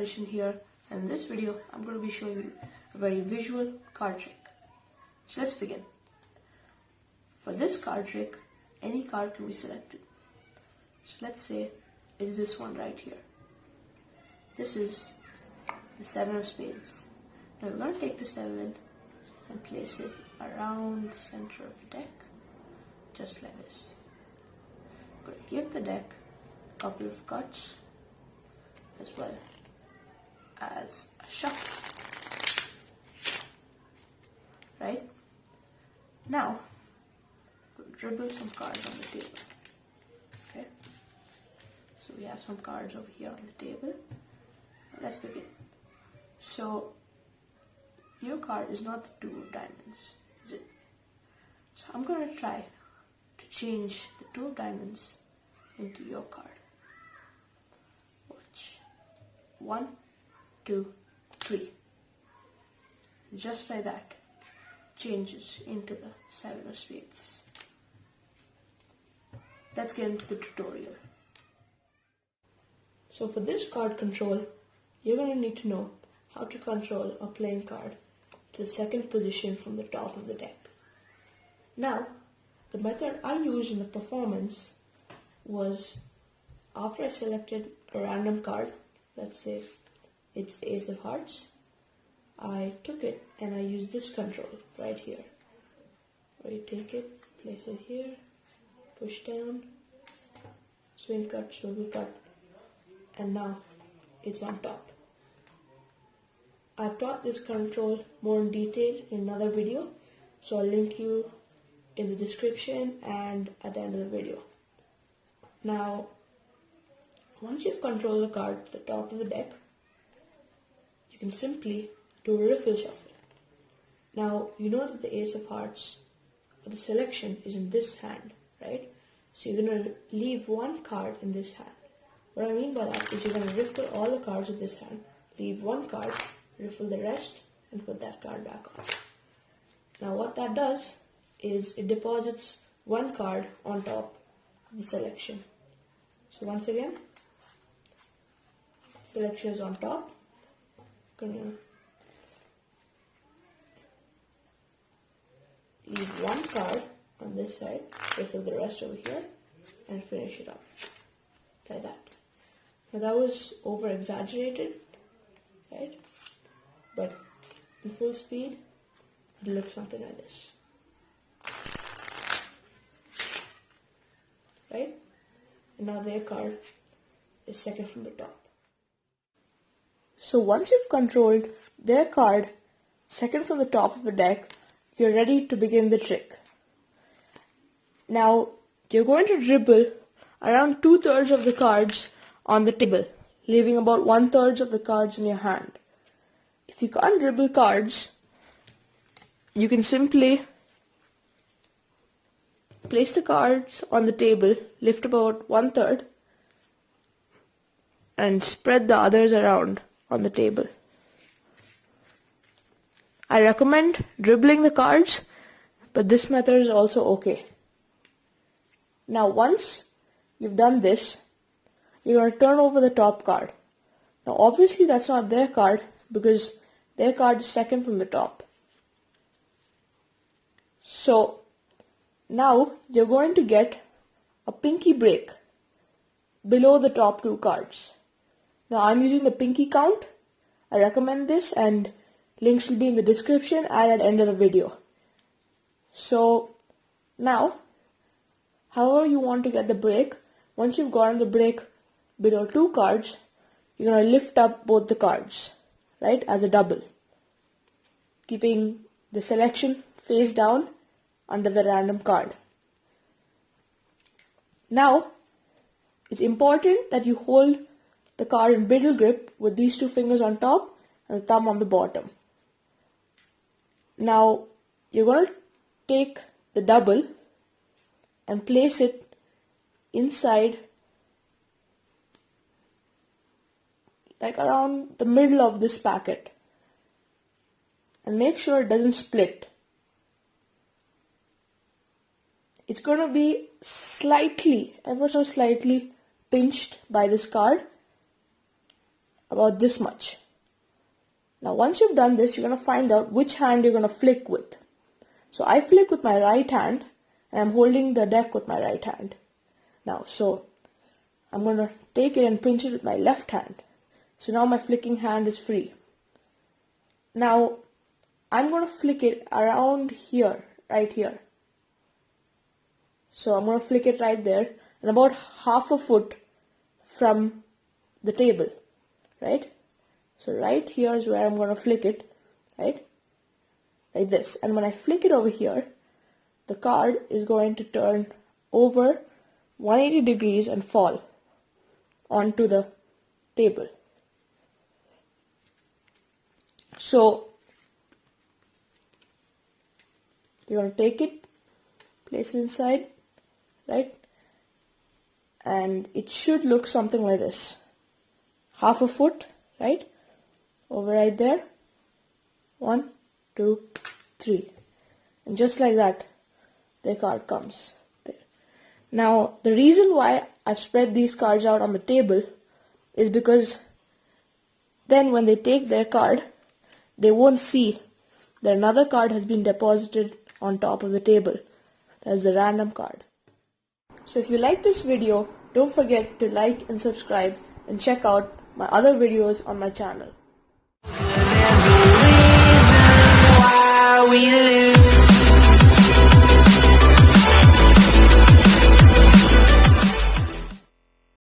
Anderson here, and in this video I'm going to be showing you a very visual card trick. So let's begin. For this card trick, any card can be selected. So let's say it is this one right here. This is the 7 of spades. Now we're going to take the 7 and place it around the center of the deck, just like this. We're going to give the deck a couple of cuts as well as a shuffle. Right? Now, we'll dribble some cards on the table. Okay? So we have some cards over here on the table. Let's begin. So, your card is not the 2 of diamonds, is it? So I'm going to try to change the 2 of diamonds into your card. Watch. 1, 2, 3. Just like that, changes into the 7 of spades. Let's get into the tutorial. So for this card control, you're going to need to know how to control a playing card to the 2nd position from the top of the deck. Now, the method I used in the performance was after I selected a random card, let's say it's the Ace of Hearts, I took it and I used this control right here, where you take it, place it here, push down, swing cut, swivel cut, and now it's on top. I've taught this control more in detail in another video, so I'll link you in the description and at the end of the video. Now, once you've controlled the card to the top of the deck, you can simply do a riffle shuffle. Now, you know that the Ace of Hearts, or the selection, is in this hand, right? So you're going to leave one card in this hand. What I mean by that is you're going to riffle all the cards in this hand, leave one card, riffle the rest, and put that card back on. Now what that does is it deposits one card on top of the selection. So once again, selection is on top. Gonna leave one card on this side, riffle the rest over here, and finish it up like that. Now that was over exaggerated, right? But in full speed, it looks something like this. Right? And now their card is 2nd from the top. So once you've controlled their card 2nd from the top of the deck, you're ready to begin the trick. Now, you're going to dribble around 2/3 of the cards on the table, leaving about 1/3 of the cards in your hand. If you can't dribble cards, you can simply place the cards on the table, lift about 1/3, and spread the others around on the table. I recommend dribbling the cards, but this method is also okay. Now once you've done this, you're going to turn over the top card. Now obviously that's not their card because their card is 2nd from the top. So now you're going to get a pinky break below the top 2 cards. Now I'm using the pinky count. I recommend this and links will be in the description and at the end of the video. So now, however you want to get the break, once you've gotten the break below 2 cards, you're going to lift up both the cards, right, as a double, keeping the selection face down under the random card. Now, it's important that you hold the card in middle grip with these 2 fingers on top and the thumb on the bottom. Now, you're going to take the double and place it inside, like around the middle of this packet, and make sure it doesn't split. It's going to be slightly, ever so slightly pinched by this card, about this much. Now once you've done this, you're going to find out which hand you're going to flick with. So I flick with my right hand, and I'm holding the deck with my right hand. Now, so I'm going to take it and pinch it with my left hand. So now my flicking hand is free. Now I'm going to flick it around here, right here. So I'm going to flick it right there, and about half a foot from the table, right? So right here is where I'm going to flick it, right? Like this. And when I flick it over here, the card is going to turn over 180 degrees and fall onto the table. So you're going to take it, place it inside, right? And it should look something like this. Half a foot, right? Over right there. 1, 2, 3. And just like that, the card comes there. Now, the reason why I've spread these cards out on the table is because then when they take their card, they won't see that another card has been deposited on top of the table. That's the random card. So if you like this video, don't forget to like and subscribe and check out my other videos on my channel. There's a reason why we live.